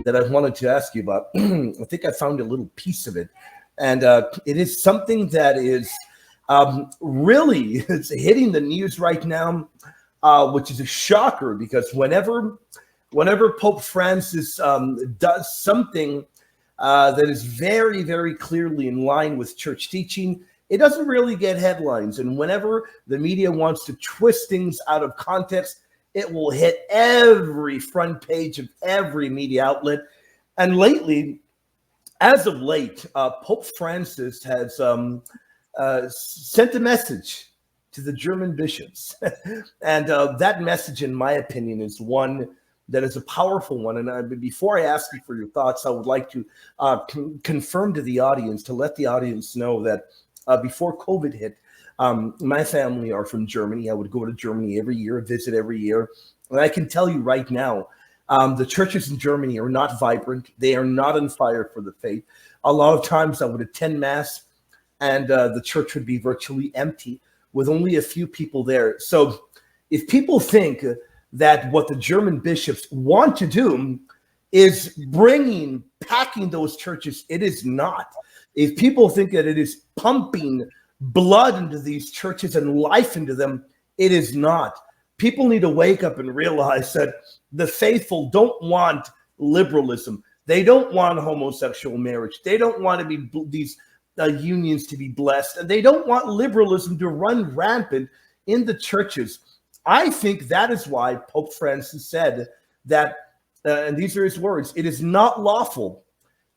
that I wanted to ask you about. I think I found a little piece of it, and it is something that is really it's hitting the news right now, which is a shocker because whenever Pope Francis does something that is very, very clearly in line with church teaching, it doesn't really get headlines. And whenever the media wants to twist things out of context, it will hit every front page of every media outlet. And lately, as of late, Pope Francis has sent a message to the German bishops. And that message, in my opinion, is one that is a powerful one. And before I ask you for your thoughts, I would like to confirm to the audience, to let the audience know that before COVID hit, my family are from Germany. I would go to Germany every year, visit every year. And I can tell you right now, the churches in Germany are not vibrant. They are not on fire for the faith. A lot of times I would attend Mass and the church would be virtually empty with only a few people there. So if people think that what the German bishops want to do is packing those churches, it is not. If people think that it is pumping blood into these churches and life into them, it is not. People need to wake up and realize that the faithful don't want liberalism. They don't want homosexual marriage. They don't want to be these unions to be blessed. And they don't want liberalism to run rampant in the churches. I think that is why Pope Francis said that, and these are his words, it is not lawful,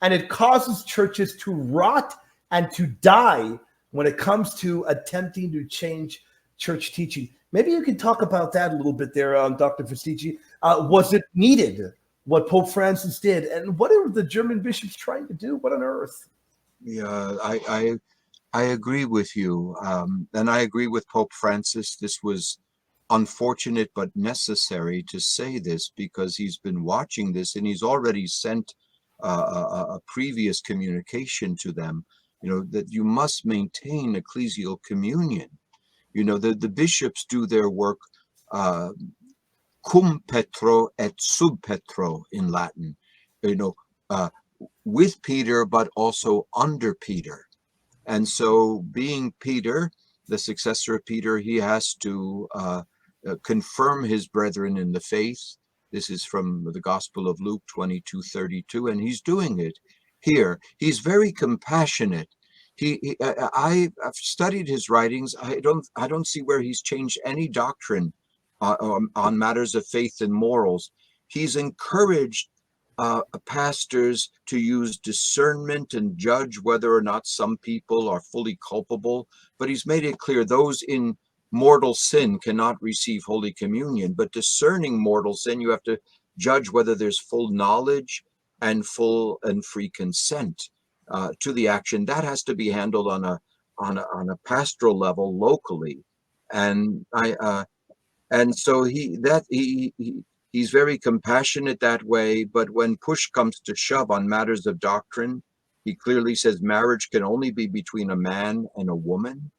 and it causes churches to rot and to die when it comes to attempting to change church teaching. Maybe you can talk about that a little bit there, Dr. Fastiggi. Was it needed, what Pope Francis did? And what are the German bishops trying to do? What on earth? Yeah, I agree with you. And I agree with Pope Francis. This was unfortunate but necessary to say this because he's been watching this and he's already sent a previous communication to them, that you must maintain ecclesial communion. The bishops do their work cum petro et sub petro in Latin, with Peter, but also under Peter. And so being Peter, the successor of Peter, he has to confirm his brethren in the faith. This is from the Gospel of Luke 22:32, and he's doing it here. He's very compassionate. I've studied his writings. I don't see where he's changed any doctrine on matters of faith and morals. He's encouraged pastors to use discernment and judge whether or not some people are fully culpable. But he's made it clear those in mortal sin cannot receive Holy Communion. But discerning mortal sin, you have to judge whether there's full knowledge and full and free consent to the action. That has to be handled on a pastoral level locally. And so he's very compassionate that way, but when push comes to shove on matters of doctrine, he clearly says marriage can only be between a man and a woman.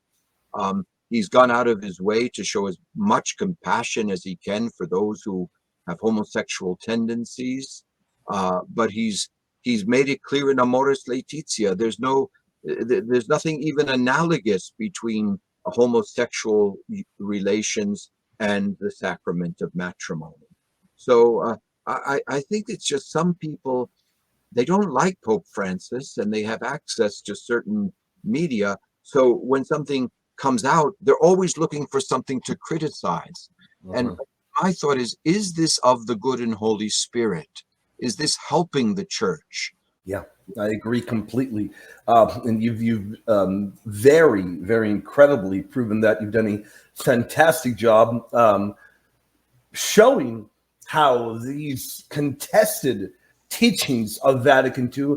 He's gone out of his way to show as much compassion as he can for those who have homosexual tendencies, but he's made it clear in Amoris Laetitia, there's nothing even analogous between homosexual relations and the sacrament of matrimony. So I think it's just some people, they don't like Pope Francis and they have access to certain media. So when something comes out, they're always looking for something to criticize. And my thought is this of the good and Holy Spirit? Is this helping the church? Yeah, I agree completely. And you've very, very incredibly proven that. You've done a fantastic job showing how these contested teachings of Vatican II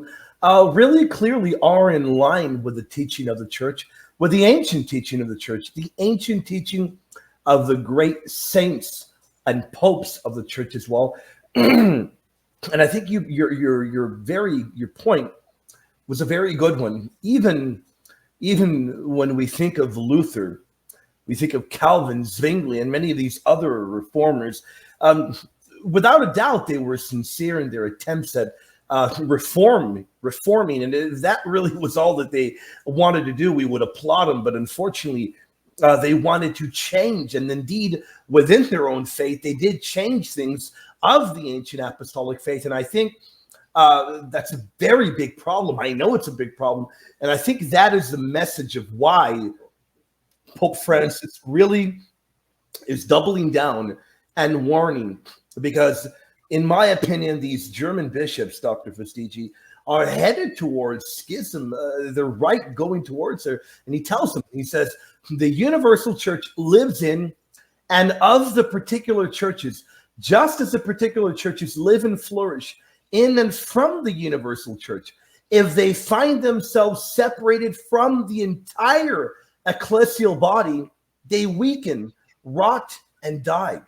really clearly are in line with the teaching of the church, with the ancient teaching of the church, the ancient teaching of the great saints and popes of the church as well. And I think your point was a very good one. Even when we think of Luther, we think of Calvin, Zwingli, and many of these other reformers. without a doubt, they were sincere in their attempts at reforming, and if that really was all that they wanted to do, we would applaud them. But unfortunately, they wanted to change, and indeed, within their own faith, they did change things of the ancient apostolic faith. And I think that's a very big problem. I know it's a big problem, and I think that is the message of why Pope Francis really is doubling down and warning, because in my opinion, these German bishops, Dr. Fastiggi, are headed towards schism. They're right going towards her. And he tells them, he says, the universal church lives in and of the particular churches, just as the particular churches live and flourish in and from the universal church. If they find themselves separated from the entire ecclesial body, they weaken, rot, and die.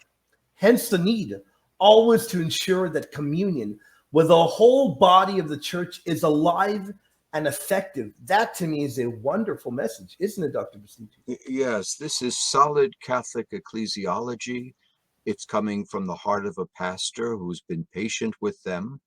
Hence the need always to ensure that communion with the whole body of the church is alive and effective. That to me is a wonderful message, isn't it, Dr. Fastiggi? Yes, this is solid Catholic ecclesiology. It's coming from the heart of a pastor who's been patient with them.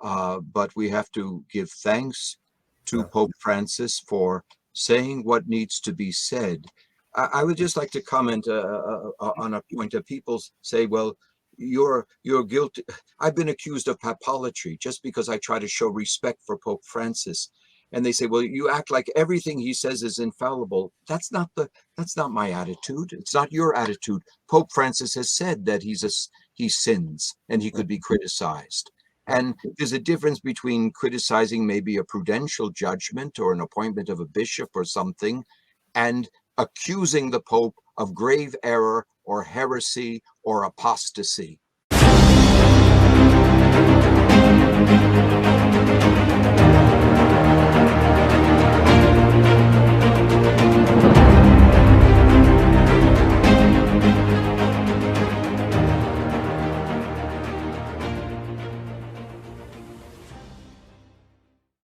But we have to give thanks to Pope Francis for saying what needs to be said. I would just like to comment on a point that people say, well, you're guilty. I've been accused of papolatry just because I try to show respect for Pope Francis. And they say, well, you act like everything he says is infallible. That's not my attitude. It's not your attitude. Pope Francis has said that he sins and he could be criticized. And there's a difference between criticizing maybe a prudential judgment or an appointment of a bishop or something, and accusing the Pope of grave error or heresy or apostasy.